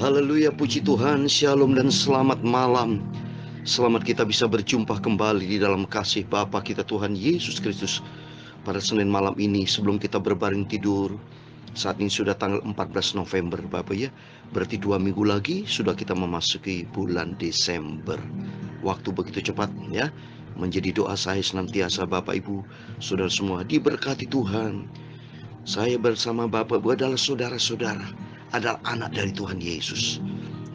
Haleluya, puji Tuhan, shalom dan selamat malam. Selamat kita bisa berjumpa kembali di dalam kasih Bapa kita Tuhan Yesus Kristus pada Senin malam ini sebelum kita berbaring tidur. Saat ini sudah tanggal 14 November Bapak ya. Berarti 2 minggu lagi sudah kita memasuki bulan Desember. Waktu begitu cepat ya. Menjadi doa saya senantiasa Bapak Ibu saudara semua diberkati Tuhan. Saya bersama Bapak Ibu adalah saudara-saudara, adalah anak dari Tuhan Yesus.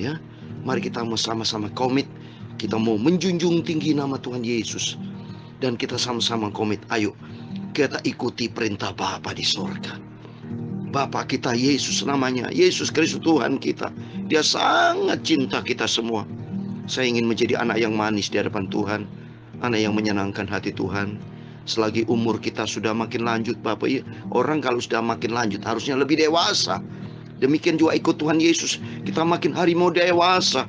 Ya, mari kita sama-sama komit. Kita mau menjunjung tinggi nama Tuhan Yesus. Dan kita sama-sama komit. Ayo, kita ikuti perintah Bapa di sorga. Bapa kita Yesus namanya. Yesus Kristus Tuhan kita. Dia sangat cinta kita semua. Saya ingin menjadi anak yang manis di hadapan Tuhan. Anak yang menyenangkan hati Tuhan. Selagi umur kita sudah makin lanjut Bapak ya. Orang kalau sudah makin lanjut harusnya lebih dewasa. Demikian juga ikut Tuhan Yesus. Kita makin hari mau dewasa.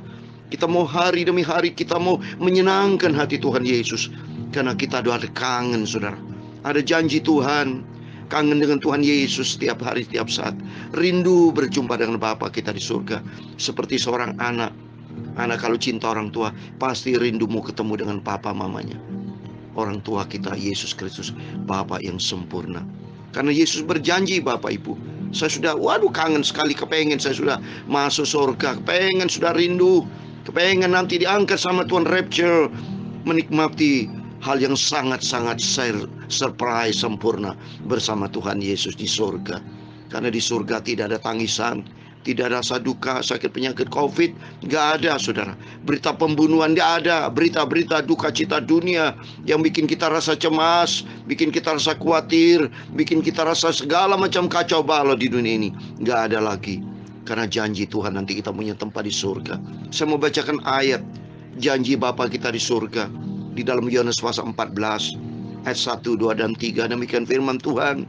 Kita mau hari demi hari kita mau menyenangkan hati Tuhan Yesus. Karena kita ada kangen saudara. Ada janji Tuhan. Kangen dengan Tuhan Yesus setiap hari setiap saat. Rindu berjumpa dengan Bapa kita di surga. Seperti seorang anak. Anak kalau cinta orang tua pasti rindu mau ketemu dengan papa mamanya. Orang tua kita Yesus Kristus, Bapa yang sempurna. Karena Yesus berjanji Bapak Ibu, saya sudah kangen sekali, kepengen saya sudah masuk surga, kepengen sudah rindu, kepengen nanti diangkat sama Tuhan rapture, menikmati hal yang sangat-sangat surprise sempurna bersama Tuhan Yesus di surga. Karena di surga tidak ada tangisan, tidak ada rasa duka, sakit penyakit COVID, gak ada saudara. Berita pembunuhan gak ada. Berita-berita duka cita dunia yang bikin kita rasa cemas, bikin kita rasa khawatir, bikin kita rasa segala macam kacau balau di dunia ini. Gak ada lagi. Karena janji Tuhan nanti kita punya tempat di surga. Saya mau bacakan ayat janji Bapa kita di surga. Di dalam Yohanes pasal 14 ayat 1, 2, dan 3. Demikian firman Tuhan.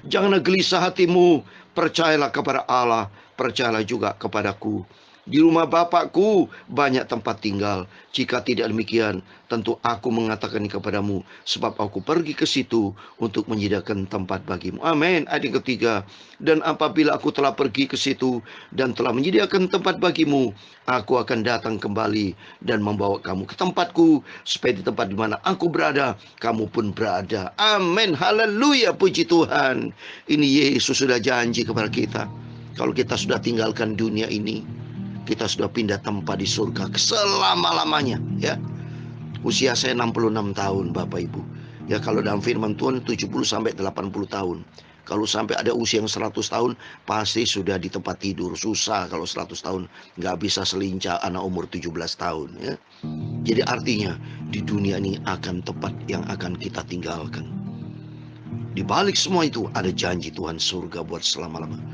Janganlah gelisah hatimu, percayalah kepada Allah, percayalah juga kepadaku. Di rumah Bapakku banyak tempat tinggal. Jika tidak demikian, tentu aku mengatakan kepadamu, sebab aku pergi ke situ untuk menyediakan tempat bagimu. Amin. Ayat yang ketiga. Dan apabila aku telah pergi ke situ dan telah menyediakan tempat bagimu, aku akan datang kembali dan membawa kamu ke tempatku, supaya di tempat di mana aku berada, kamu pun berada. Amin. Haleluya, puji Tuhan. Ini Yesus sudah janji kepada kita. Kalau kita sudah tinggalkan dunia ini, kita sudah pindah tempat di surga selama-lamanya ya. Usia saya 66 tahun Bapak Ibu. Ya kalau dalam firman Tuhan 70 sampai 80 tahun. Kalau sampai ada usia yang 100 tahun pasti sudah di tempat tidur. Susah kalau 100 tahun nggak bisa selincah anak umur 17 tahun ya. Jadi artinya di dunia ini akan tempat yang akan kita tinggalkan. Di balik semua itu ada janji Tuhan surga buat selama-lamanya.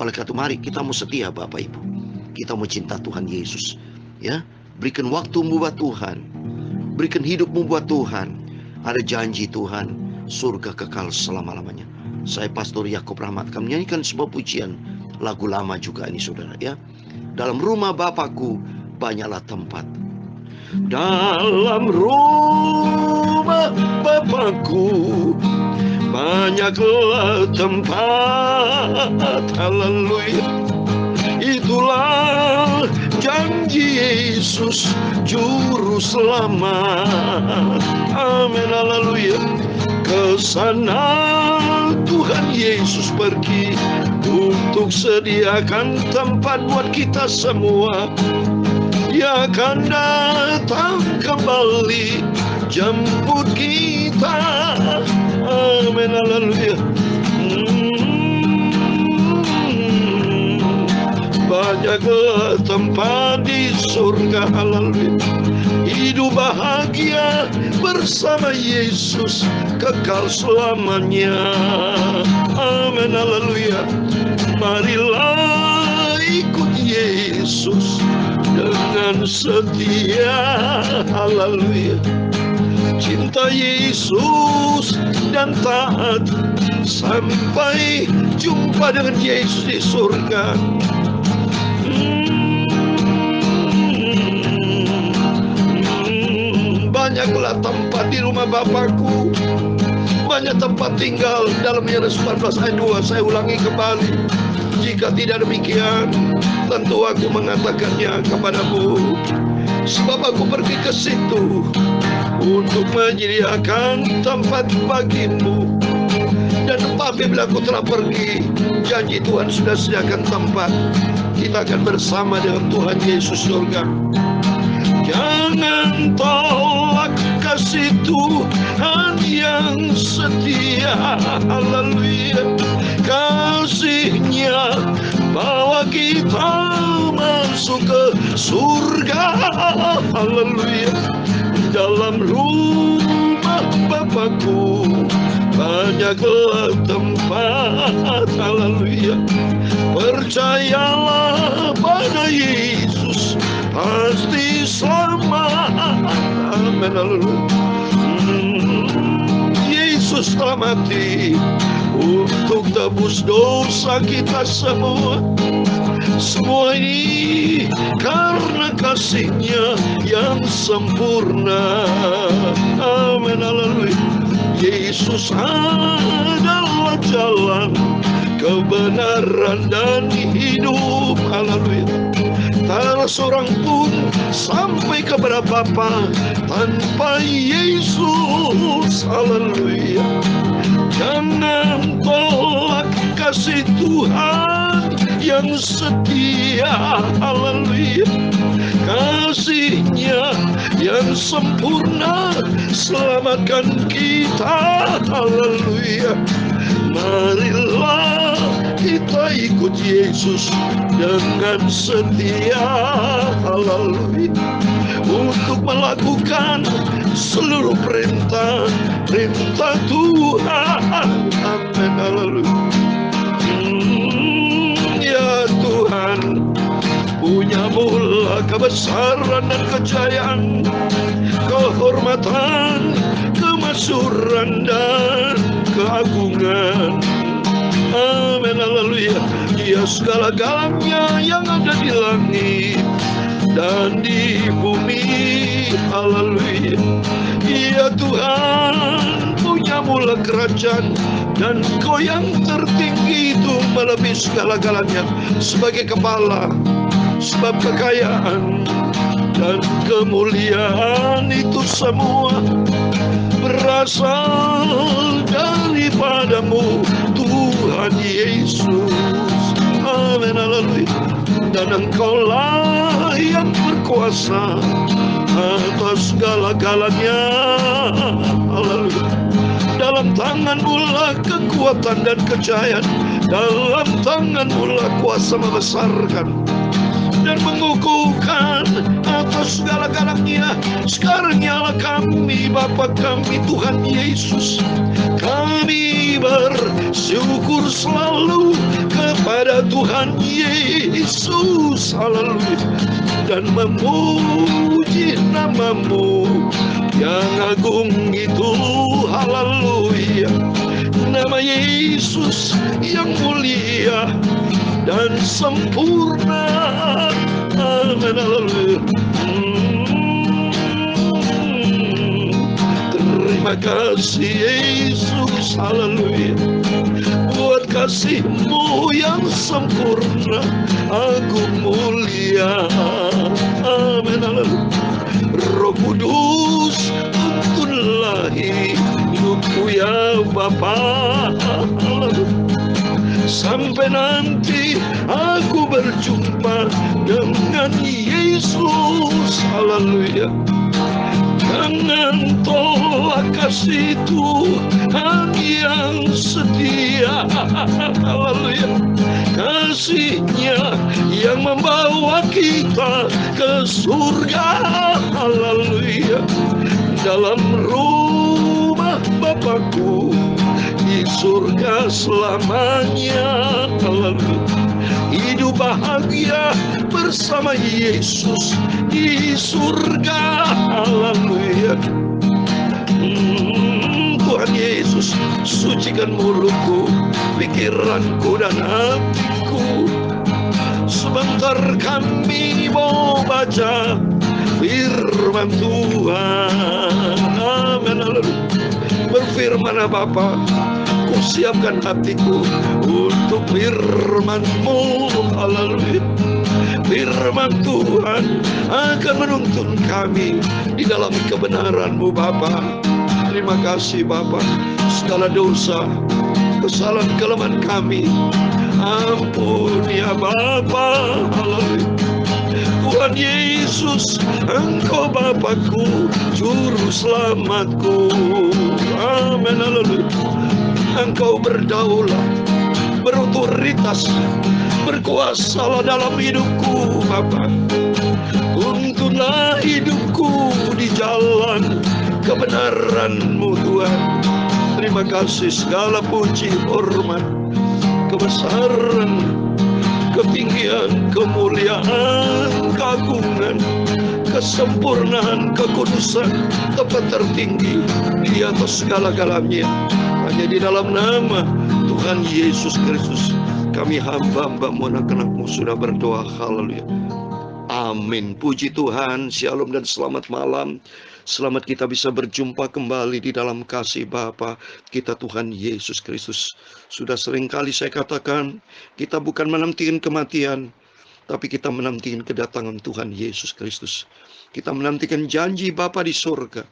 Oleh karena itu mari kita mau setia Bapak Ibu. Kita mau cinta Tuhan Yesus ya. Berikan waktumu buat Tuhan, berikan hidupmu buat Tuhan. Ada janji Tuhan surga kekal selama-lamanya. Saya Pastor Yakub Rahmat akan menyanyikan sebuah pujian lagu lama juga ini saudara ya. Dalam rumah Bapakku banyaklah tempat. Dalam rumah Bapakku banyaklah tempat. Haleluya. Itulah janji Yesus juru selamat. Amin, haleluya. Ke sana Tuhan Yesus pergi untuk sediakan tempat buat kita semua. Dia akan datang kembali jemput kita. Amin, haleluya. Banyaklah tempat di surga, haleluya. Hidup bahagia bersama Yesus kekal selamanya. Amin, haleluya. Marilah ikut Yesus dengan setia, haleluya. Cinta Yesus dan taat sampai jumpa dengan Yesus di surga. Banyaklah tempat di rumah Bapakku, banyak tempat tinggal. Dalam Yohanes 14 ayat 2 saya ulangi kembali. Jika tidak demikian, tentu aku mengatakannya kepadamu, sebab aku pergi ke situ untuk menyediakan tempat bagimu. Dan apabila aku telah pergi, janji Tuhan sudah sediakan tempat. Kita akan bersama dengan Tuhan Yesus surga. Jangan tolak kasih Tuhan yang setia. Haleluya. Kasih-Nya bawa kita masuk ke surga. Haleluya. Dalam rumah Bapakku banyaklah tempat. Haleluya. Percayalah pada Yesus, pasti selamat. Amin. Haleluya. Yesus telah mati untuk tebus dosa kita semua. Semua ini karena kasih-Nya yang sempurna. Amin. Haleluya. Yesus adalah jalan, kebenaran, dan hidup. Haleluya. Tak ada seorang pun sampai kepada Bapa tanpa Yesus. Haleluya. Jangan tolak kasih Tuhan yang setia. Haleluya. Kasih-Nya yang sempurna selamatkan kita. Haleluya. Marilah kita ikut Yesus dengan setia. Haleluya. Untuk melakukan seluruh perintah Tuhan. Amin. Haleluya. Ya Tuhan, punya-Mulah kebesaran dan kejayaan, kehormatan, kemasyhuran, dan keagungan. Amin. Haleluya. Dia segala-galanya yang ada di langit dan di bumi. Haleluya. Ya Tuhan, punya-Mulah kerajaan, dan Kau yang tertinggi itu melebihi segala-galanya. Sebagai kepala, sebab kekayaan dan kemuliaan itu semua berasal daripada-Mu, Tuhan Yesus. Amin. Haleluya. Dan Engkau-lah yang berkuasa atas segala-galanya. Haleluya. Dalam tangan-Mu-lah kekuatan dan kejayaan. Dalam tangan-Mu-lah kuasa membesarkan dan mengukuhkan atas segala-galanya. Sekarang nyala kami, Bapa kami, Tuhan Yesus. Kami bersyukur selalu kepada Tuhan Yesus. Haleluya. Dan memuji nama-Mu yang agung itu. Haleluya. Nama Yesus yang mulia dan sempurna. Amin. Haleluya. Terima kasih Yesus. Haleluya. Buat kasih-Mu yang sempurna, agung, mulia. Amin. Haleluya. Roh Kudus, tuntunlah hidupku ya Bapa. Haleluya. Sampai nanti aku berjumpa dengan Yesus. Haleluya. Jangan tolak kasih Tuhan yang setia. Haleluya. Kasih-Nya yang membawa kita ke surga. Haleluya. Dalam rumah Bapakku di surga selamanya. Haleluya. Hidup bahagia bersama Yesus di surga. Haleluya. Tuhan Yesus, sucikan mulutku, pikiranku, dan hatiku. Sebentar kami mau baca firman Tuhan. Amin. Haleluya. Berfirman Bapa, siapkan hatiku untuk firman-Mu. Haleluya. Firman Tuhan akan menuntun kami di dalam kebenaran-Mu Bapa. Terima kasih Bapa. Segala dosa, kesalahan, kelemahan kami, ampun ya Bapa. Haleluya. Tuhan Yesus, Engkau Bapakku, Juru Selamatku. Amin. Haleluya. Engkau berdaulat, berotoritas, berkuasa dalam hidupku Bapa. Tuntunlah hidupku di jalan kebenaran-Mu Tuhan. Terima kasih, segala puji, hormat, kebesaran, ketinggian, kemuliaan, keagungan, kesempurnaan, kekudusan, tempat tertinggi di atas segala-galanya hanya di dalam nama Tuhan Yesus Kristus. Kami hamba-hamba-Mu, anak-anak-Mu sudah berdoa. Haleluya. Amin. Puji Tuhan. Shalom dan selamat malam. Selamat kita bisa berjumpa kembali di dalam kasih Bapa kita Tuhan Yesus Kristus. Sudah seringkali saya katakan, kita bukan menantikan kematian, tapi kita menantikan kedatangan Tuhan Yesus Kristus. Kita menantikan janji Bapa di surga.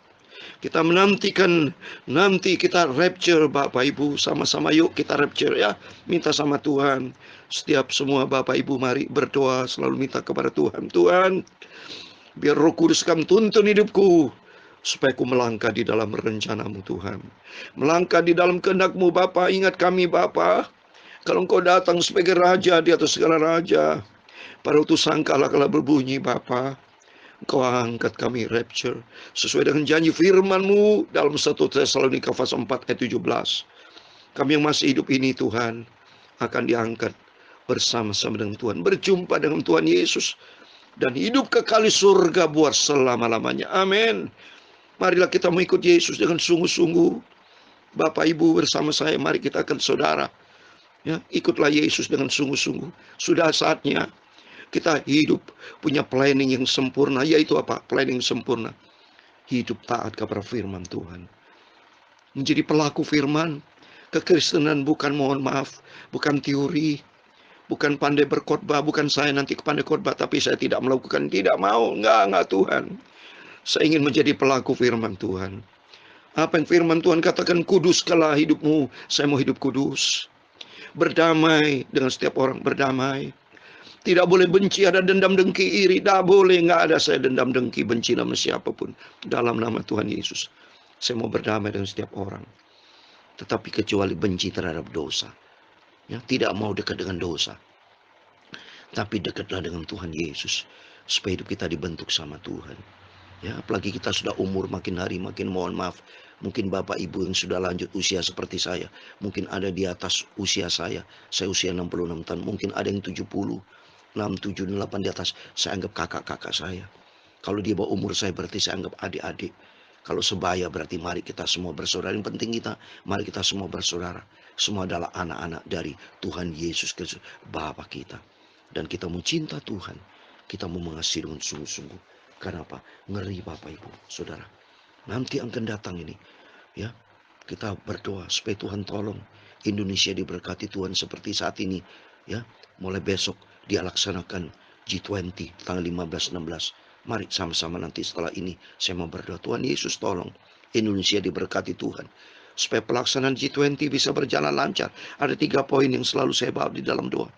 Kita menantikan nanti kita rapture Bapak Ibu. Sama-sama yuk kita rapture ya. Minta sama Tuhan. Setiap semua Bapak Ibu mari berdoa. Selalu minta kepada Tuhan. Tuhan, biar Roh Kudus kamu tuntun hidupku, supaya ku melangkah di dalam rencana-Mu Tuhan. Melangkah di dalam kehendak-Mu Bapa. Ingat kami Bapa, kalau Engkau datang sebagai Raja di atas segala Raja, pada waktu sangkala kala berbunyi Bapa, Engkau angkat kami rapture sesuai dengan janji firman-Mu dalam 1 Tesalonika pasal 4 ayat 17. Kami yang masih hidup ini Tuhan akan diangkat bersama-sama dengan Tuhan, berjumpa dengan Tuhan Yesus, dan hidup kekal di surga buat selama-lamanya. Amin. Marilah kita mengikut Yesus dengan sungguh-sungguh. Bapak Ibu bersama saya, mari kita akan saudara. Ya, ikutlah Yesus dengan sungguh-sungguh. Sudah saatnya kita hidup punya planning yang sempurna. Yaitu apa? Planning sempurna. Hidup taat kepada firman Tuhan. Menjadi pelaku firman. Kekristenan bukan, mohon maaf, bukan teori, bukan pandai berkhotbah, bukan saya nanti pandai khotbah tapi saya tidak melakukan, tidak mau. Enggak Tuhan. Saya ingin menjadi pelaku firman Tuhan. Apa yang firman Tuhan katakan, kuduskanlah hidupmu. Saya mau hidup kudus. Berdamai dengan setiap orang, berdamai. Tidak boleh benci, ada dendam, dengki, iri. Tidak boleh, nggak ada saya dendam, dengki, benci sama siapapun. Dalam nama Tuhan Yesus. Saya mau berdamai dengan setiap orang. Tetapi kecuali benci terhadap dosa. Ya, tidak mau dekat dengan dosa. Tapi dekatlah dengan Tuhan Yesus. Supaya hidup kita dibentuk sama Tuhan. Ya, apalagi kita sudah umur makin hari makin, mohon maaf. Mungkin Bapak Ibu yang sudah lanjut usia seperti saya. Mungkin ada di atas usia saya. Saya usia 66 tahun. Mungkin ada yang 70. 6, 7, 8 di atas, saya anggap kakak-kakak saya. Kalau dia bawa umur saya, berarti saya anggap adik-adik. Kalau sebaya, berarti mari kita semua bersaudara. Yang penting kita, mari kita semua bersaudara. Semua adalah anak-anak dari Tuhan Yesus Kristus, Bapa kita. Dan kita mau cinta Tuhan. Kita mau mengasihi dengan sungguh-sungguh. Karena apa? Ngeri Bapak Ibu, Saudara. Nanti akan datang ini. Ya, kita berdoa supaya Tuhan tolong Indonesia diberkati Tuhan seperti saat ini. Ya, mulai besok dia laksanakan G20 tanggal 15-16. Mari sama-sama nanti setelah ini saya mau berdoa. Tuhan Yesus tolong Indonesia diberkati Tuhan. Supaya pelaksanaan G20 bisa berjalan lancar. Ada 3 poin yang selalu saya bawa di dalam doa.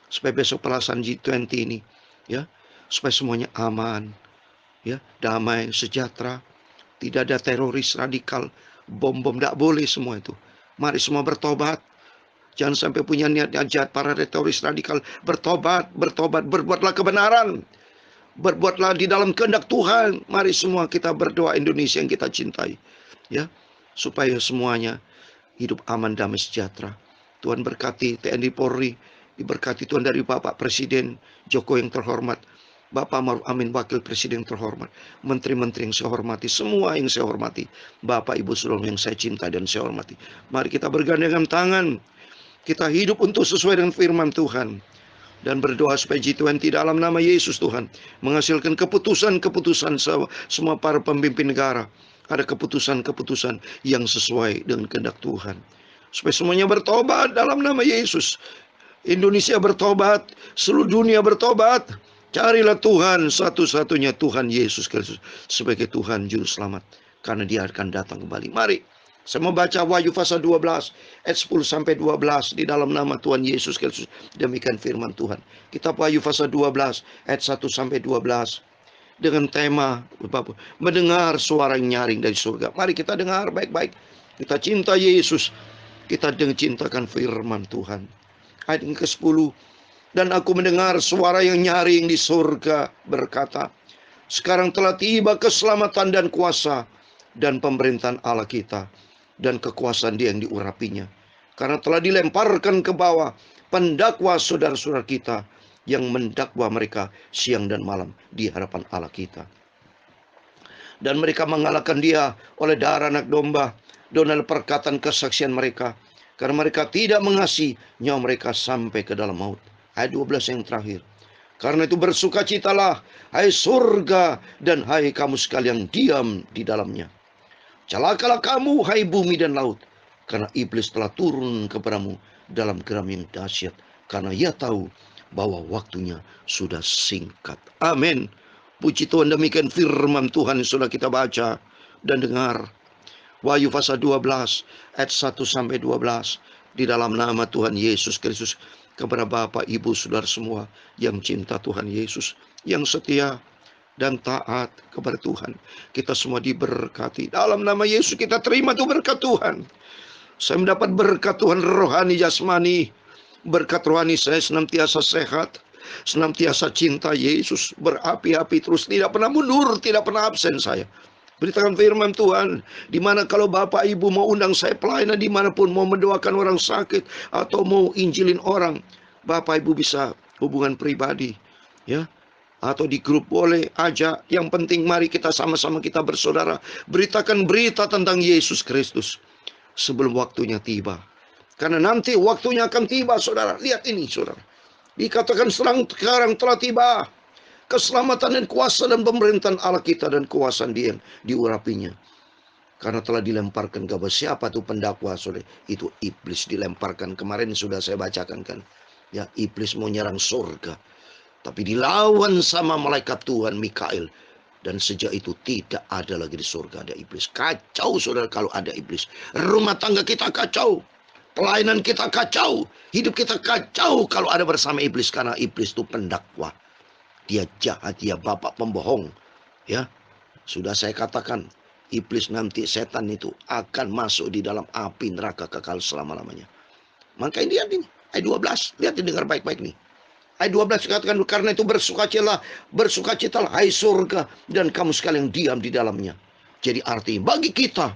Supaya besok pelaksanaan G20 ini, ya, supaya semuanya aman, ya, damai, sejahtera. Tidak ada teroris radikal, bom-bom, tidak boleh semua itu. Mari semua bertobat. Jangan sampai punya niat jahat para teroris radikal. Bertobat, berbuatlah kebenaran. Berbuatlah di dalam kehendak Tuhan. Mari semua kita berdoa Indonesia yang kita cintai. Ya, supaya semuanya hidup aman, damai, sejahtera. Tuhan berkati TNI Polri. Diberkati Tuhan dari Bapak Presiden Joko yang terhormat. Bapak Maruf Amin Wakil Presiden yang terhormat. Menteri-menteri yang saya hormati. Semua yang saya hormati. Bapak Ibu Saudara yang saya cintai dan saya hormati. Mari kita bergandengan tangan. Kita hidup untuk sesuai dengan firman Tuhan. Dan berdoa supaya G20 dalam nama Yesus Tuhan. Menghasilkan keputusan-keputusan semua para pemimpin negara. Ada keputusan-keputusan yang sesuai dengan kehendak Tuhan. supaya semuanya bertobat dalam nama Yesus. Indonesia bertobat, seluruh dunia bertobat. Carilah Tuhan, satu-satunya Tuhan Yesus Kristus sebagai Tuhan Juru Selamat, karena Dia akan datang kembali. Mari, saya mau baca Wahyu pasal 12 ayat 10 sampai 12 di dalam nama Tuhan Yesus Kristus. Demikian firman Tuhan. Kitab Wahyu pasal 12 ayat 1 sampai 12 dengan tema mendengar suara yang nyaring dari surga. Mari kita dengar baik-baik. Kita cinta Yesus, kita cintakan firman Tuhan. Ayat yang ke-10. Dan aku mendengar suara yang nyaring di surga berkata, sekarang telah tiba keselamatan dan kuasa dan pemerintahan Allah kita dan kekuasaan Dia yang diurapinya. Karena telah dilemparkan ke bawah pendakwa saudara-saudara kita yang mendakwa mereka siang dan malam di hadapan Allah kita. Dan mereka mengalahkan Dia oleh darah anak domba dan oleh perkataan kesaksian mereka, karena mereka tidak mengasihi nyawa mereka sampai ke dalam maut. Ayat 12 yang terakhir. Karena itu bersukacitalah, hai surga, dan hai kamu sekalian diam di dalamnya. Celakalah kamu, hai bumi dan laut, karena iblis telah turun kepadamu dalam geram yang dahsyat, karena ia tahu bahwa waktunya sudah singkat. Amin. Puji Tuhan, demikian firman Tuhan yang sudah kita baca dan dengar. Wahyu pasal 12 ayat 1 sampai 12 di dalam nama Tuhan Yesus Kristus. Kepada Bapak, Ibu, Saudara semua yang cinta Tuhan Yesus, yang setia dan taat kepada Tuhan, kita semua diberkati. Dalam nama Yesus kita terima tuh berkat Tuhan. Saya mendapat berkat Tuhan rohani, jasmani. Berkat rohani saya senantiasa sehat, senantiasa cinta Yesus, berapi-api terus, tidak pernah mundur, tidak pernah absen saya. Beritakan firman Tuhan, dimana kalau Bapak Ibu mau undang saya pelayanan dimanapun, mau mendoakan orang sakit atau mau injilin orang, Bapak Ibu bisa hubungan pribadi, ya, atau di grup boleh aja. Yang penting mari kita sama-sama kita bersaudara, beritakan berita tentang Yesus Kristus sebelum waktunya tiba. Karena nanti waktunya akan tiba, saudara. Lihat ini, saudara. Dikatakan sekarang telah tiba keselamatan dan kuasa dan pemerintahan Allah kita dan kuasaan Dia yang diurapinya. Karena telah dilemparkan ke bawah. Siapa tuh pendakwa, saudara? Itu iblis dilemparkan. Kemarin sudah saya bacakan kan. Ya, iblis mau nyerang surga, tapi dilawan sama malaikat Tuhan Mikael. Dan sejak itu tidak ada lagi di surga ada iblis. Kacau, saudara, kalau ada iblis. Rumah tangga kita kacau, pelayanan kita kacau, hidup kita kacau kalau ada bersama iblis. Karena iblis itu pendakwa. Dia jahat, dia bapak pembohong. Ya, sudah saya katakan, iblis nanti, setan itu akan masuk di dalam api neraka kekal selama-lamanya. Makanya lihat ini, ayat 12, lihat dengar baik-baik nih. Ayat 12 dikatakan, karena itu bersukacitalah hai surga, dan kamu sekalian diam di dalamnya. Jadi artinya bagi kita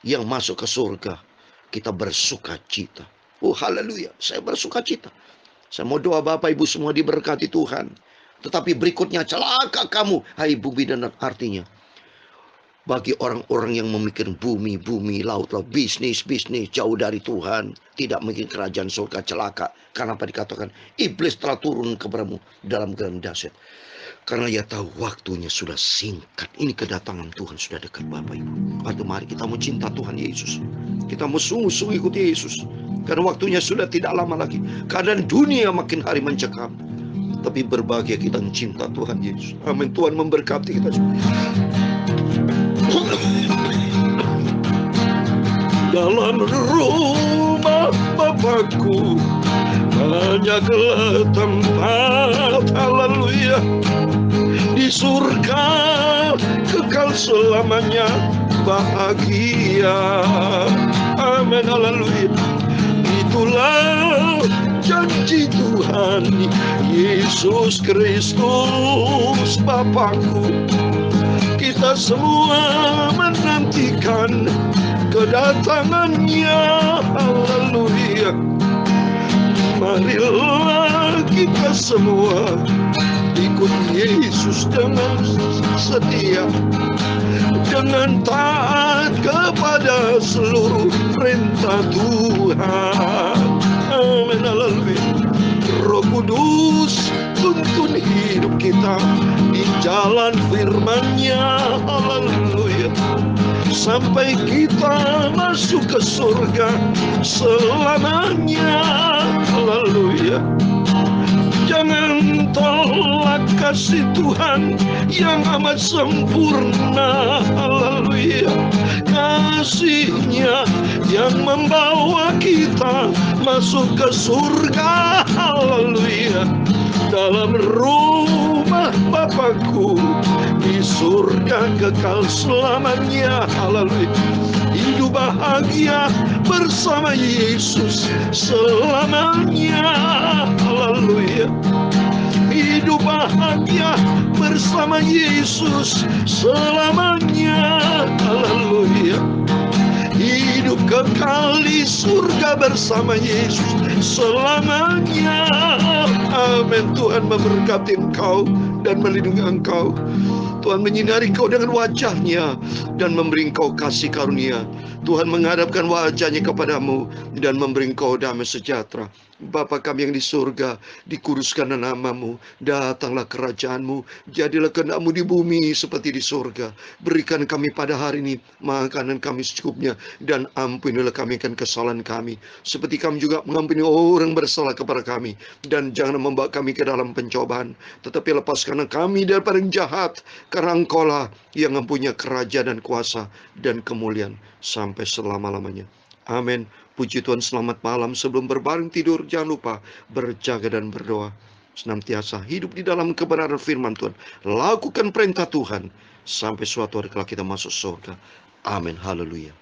yang masuk ke surga, kita bersukacita. Oh haleluya, saya bersukacita. Saya mau doa Bapak Ibu semua diberkati Tuhan. Tetapi berikutnya, celaka kamu, hai bumi dan artinya. Bagi orang-orang yang memikir bumi, laut, bisnis, jauh dari Tuhan, tidak mungkin kerajaan surga, celaka. Karena apa dikatakan, iblis telah turun kepadamu dalam geram dahsyat. Karena ia tahu waktunya sudah singkat. Ini kedatangan Tuhan sudah dekat, Bapak Ibu. Waktu mari kita mau cinta Tuhan Yesus. Kita mau sungguh-sungguh ikuti Yesus. Karena waktunya sudah tidak lama lagi. Keadaan dunia makin hari mencekam. Tapi berbahagia kita mencinta Tuhan Yesus. Amin. Tuhan memberkati kita semua. Dalam rumah Bapakku banyaklah tempat, haleluya. Di surga kekal selamanya bahagia. Amin, haleluya. Itulah janji Tuhan Yesus Kristus Bapakku. Kita semua menantikan kedatangannya, haleluya. Marilah kita semua ikut Yesus dengan setia, dengan taat kepada seluruh perintah Tuhan. Amin, haleluya. Roh Kudus tuntun hidup kita di jalan firman-Nya, haleluya. sampai kita masuk ke surga selamanya. Haleluya. Jangan tolak kasih Tuhan yang amat sempurna. Haleluya. Kasih-Nya yang membawa kita masuk ke surga. Haleluya. Dalam rumah Bapakku di surga kekal selamanya. Haleluya. Hidup bahagia bersama Yesus selamanya. Haleluya. Hidup bahagia bersama Yesus selamanya. Haleluya. Hidup kekal di surga bersama Yesus selamanya. Amin. Tuhan memberkati engkau dan melindungi engkau. Tuhan menyinari engkau dengan wajah-Nya dan memberi engkau kasih karunia. Tuhan menghadapkan wajah-Nya kepadamu dan memberi engkau damai sejahtera. Bapa kami yang di surga, dikuduskanlah nama-Mu, datanglah kerajaan-Mu, jadilah kehendak-Mu di bumi seperti di surga. Berikan kami pada hari ini makanan kami secukupnya, dan ampunilah kami akan kesalahan kami, seperti kami juga mengampuni orang bersalah kepada kami. Dan jangan membawa kami ke dalam pencobaan, tetapi lepaskanlah kami daripada yang jahat, karena Engkau-lah yang mempunyai kerajaan dan kuasa dan kemuliaan sampai selama-lamanya. Amin. Puji Tuhan, selamat malam. Sebelum berbaring tidur, jangan lupa berjaga dan berdoa. Senantiasa hidup di dalam kebenaran firman Tuhan. Lakukan perintah Tuhan sampai suatu hari kelak kita masuk surga. Amin. Haleluya.